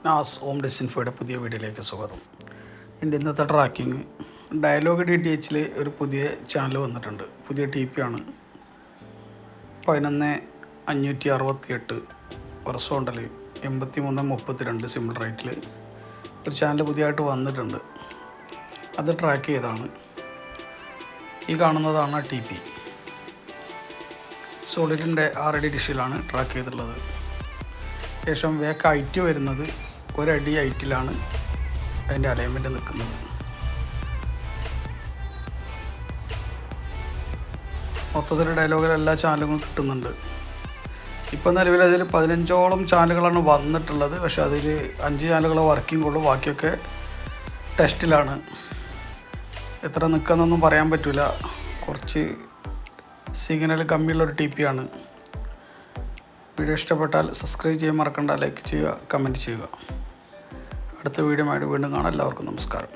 നാസ് home ഡിസിൻഫോയുടെ പുതിയ വീഡിയോയിലേക്ക് സ്വാഗതം. എൻ്റെ ഇന്നത്തെ ട്രാക്കിങ് ഡയലോഗ് DTH ഒരു പുതിയ ചാനൽ വന്നിട്ടുണ്ട്. പുതിയ TP ആണ്. 11,568 ഹൊറിസോണ്ടൽ 83,32 സിമ്പിൾ റൈറ്റിൽ ഒരു ചാനൽ പുതിയതായിട്ട് വന്നിട്ടുണ്ട്. അത് ട്രാക്ക് ചെയ്താണ്. ഈ കാണുന്നതാണ് TP. സോളിഡിൻ്റെ 6 ഡിഷിലാണ് ട്രാക്ക് ചെയ്തിട്ടുള്ളത്. ശേഷം വേക്ക് ഹൈറ്റ് വരുന്നത് 1 അടി ഹൈറ്റിലാണ് അതിൻ്റെ അലൈൻമെൻറ്റ് നിൽക്കുന്നത്. മൊത്തത്തിൽ ഡയലോഗിൽ എല്ലാ ചാനലുകളും കിട്ടുന്നുണ്ട്. ഇപ്പോൾ നിലവിൽ അതിൽ 15ഓളം ചാനലുകളാണ് വന്നിട്ടുള്ളത്. പക്ഷേ അതിൽ 5 ചാനലുകൾ വർക്കിംഗ് ഉള്ളൂ. ബാക്കിയൊക്കെ ടെസ്റ്റിലാണ്. എത്ര നിൽക്കുന്നൊന്നും പറയാൻ പറ്റില്ല. കുറച്ച് സിഗ്നൽ കമ്മിയുള്ളൊരു TP ആണ്. വീഡിയോ ഇഷ്ടപ്പെട്ടാൽ സബ്സ്ക്രൈബ് ചെയ്യാൻ മറക്കണ്ട, ലൈക്ക് ചെയ്യുക, കമൻറ്റ് ചെയ്യുക. അടുത്ത വീഡിയോ ആയിട്ട് വീണ്ടും കാണാം. എല്ലാവർക്കും നമസ്കാരം.